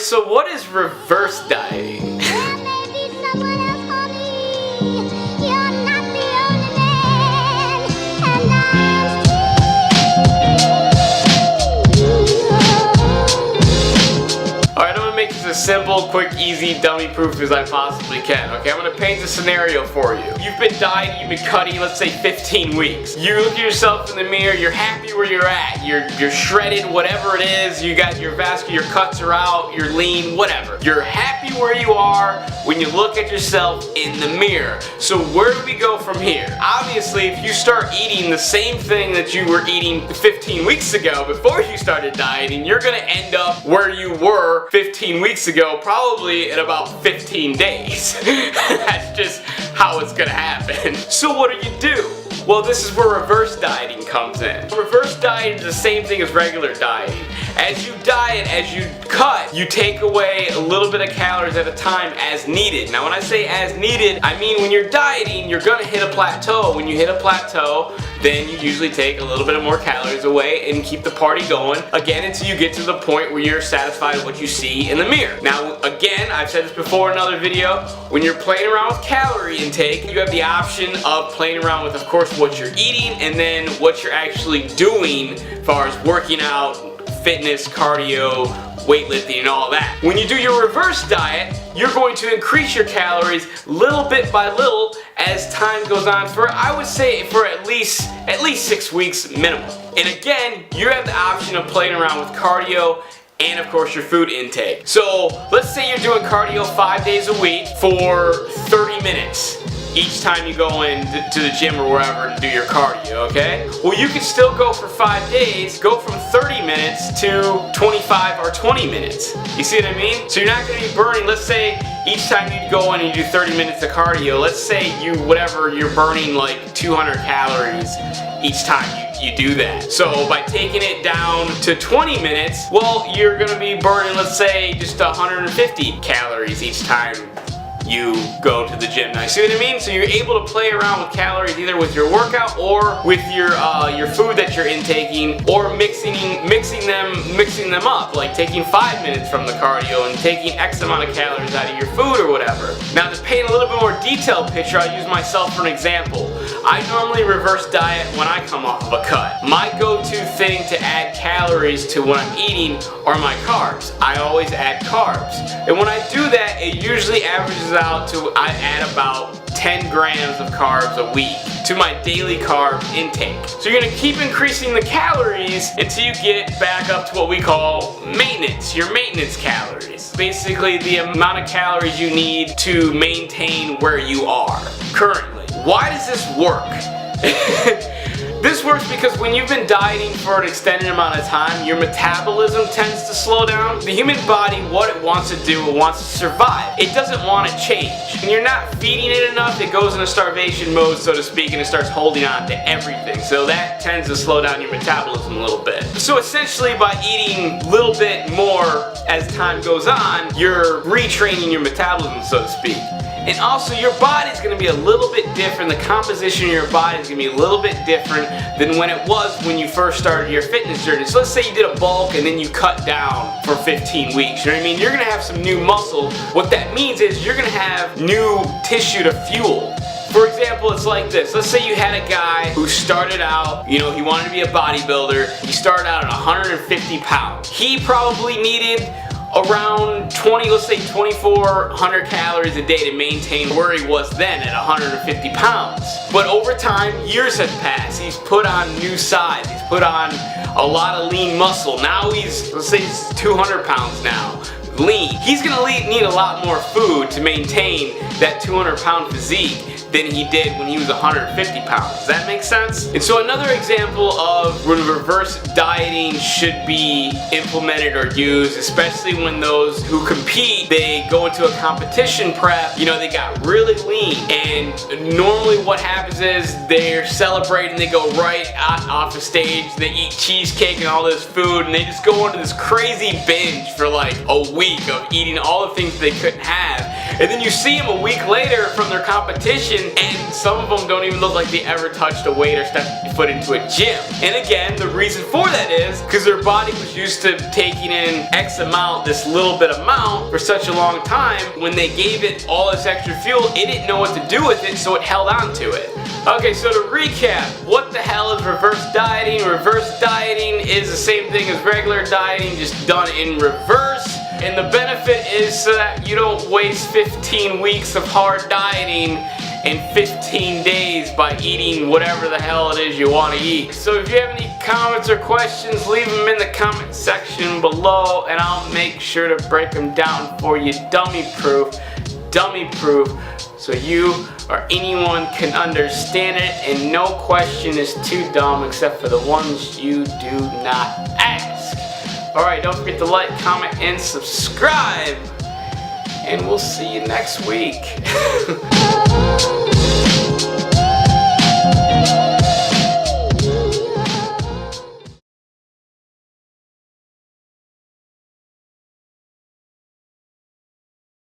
So what is reverse dieting? As simple, quick, easy, dummy-proof as I possibly can. Okay, I'm gonna paint the scenario for you. You've been dieting, you've been cutting, let's say 15 weeks. You look at yourself in the mirror, you're happy where you're at. You're shredded, whatever it is. You got your vascular, your cuts are out, you're lean, whatever. You're happy where you are when you look at yourself in the mirror. So where do we go from here? Obviously, if you start eating the same thing that you were eating 15 weeks ago before you started dieting, you're gonna end up where you were 15 weeks ago, probably in about 15 days. That's just how it's gonna happen. So what do? Well, this is where reverse dieting comes in. Reverse dieting is the same thing as regular dieting. As you diet, as you cut, you take away a little bit of calories at a time as needed. Now when I say as needed, I mean when you're dieting, you're gonna hit a plateau. When you hit a plateau, then you usually take a little bit of more calories away and keep the party going, again, until you get to the point where you're satisfied with what you see in the mirror. Now, again, I've said this before in another video, when you're playing around with calorie intake, you have the option of playing around with, of course, what you're eating and then what you're actually doing as far as working out, fitness, cardio, weightlifting, and all that. When you do your reverse diet, you're going to increase your calories little bit by little as time goes on for, I would say, for at least 6 weeks minimum. And again, you have the option of playing around with cardio and of course your food intake. So let's say you're doing cardio 5 days a week for 30 minutes. Each time you go in to the gym or wherever to do your cardio, okay? Well, you can still go for 5 days, go from 30 minutes to 25 or 20 minutes. You see what I mean? So you're not gonna be burning, let's say each time you go in and you do 30 minutes of cardio, let's say you're burning like 200 calories each time you do that. So by taking it down to 20 minutes, well, you're gonna be burning, let's say, just 150 calories each time you go to the gym. Now, you see what I mean? So you're able to play around with calories either with your workout or with your food that you're intaking, or mixing them up, like taking 5 minutes from the cardio and taking X amount of calories out of your food or whatever. Now, to paint a little bit more detailed picture, I'll use myself for an example. I normally reverse diet when I come off of a cut. My go-to thing to add calories to what I'm eating are my carbs. I always add carbs. And when I do that, it usually averages out to, I add about 10 grams of carbs a week to my daily carb intake. So you're gonna keep increasing the calories until you get back up to what we call maintenance, your maintenance calories. Basically the amount of calories you need to maintain where you are currently. Why does this work? This works because when you've been dieting for an extended amount of time, your metabolism tends to slow down. The human body, what it wants to do, it wants to survive. It doesn't want to change. When you're not feeding it enough, it goes into starvation mode, so to speak, and it starts holding on to everything. So that tends to slow down your metabolism a little bit. So essentially, by eating a little bit more as time goes on, you're retraining your metabolism, so to speak. And also your body's going to be a little bit different. The composition of your body is going to be a little bit different than when it was when you first started your fitness journey. So let's say you did a bulk and then you cut down for 15 weeks. You know what I mean? You're going to have some new muscle. What that means is you're going to have new tissue to fuel. For example, it's like this. Let's say you had a guy who started out, you know, he wanted to be a bodybuilder. He started out at 150 pounds. He probably needed around 2,400 calories a day to maintain where he was then at 150 pounds. But over time, years have passed. He's put on new size. He's put on a lot of lean muscle. Now let's say he's 200 pounds now. Lean. He's gonna need a lot more food to maintain that 200-pound physique than he did when he was 150 pounds. Does that make sense? And so another example of when reverse dieting should be implemented or used, especially when those who compete, they go into a competition prep, you know, they got really lean, and normally what happens is they're celebrating, they go right off the stage, they eat cheesecake and all this food, and they just go into this crazy binge for like a week of eating all the things they couldn't have. And then you see them a week later from their competition, and some of them don't even look like they ever touched a weight or stepped foot into a gym. And again, the reason for that is because their body was used to taking in X amount, this little bit amount, for such a long time. When they gave it all this extra fuel, it didn't know what to do with it, so it held on to it. Okay, so to recap, what the hell is reverse dieting? Reverse dieting is the same thing as regular dieting, just done in reverse. And the benefit is so that you don't waste 15 weeks of hard dieting in 15 days by eating whatever the hell it is you want to eat. So if you have any comments or questions, leave them in the comment section below and I'll make sure to break them down for you dummy proof, so you or anyone can understand it and no question is too dumb except for the ones you do not ask. Alright, don't forget to like, comment, and subscribe. And we'll see you next week.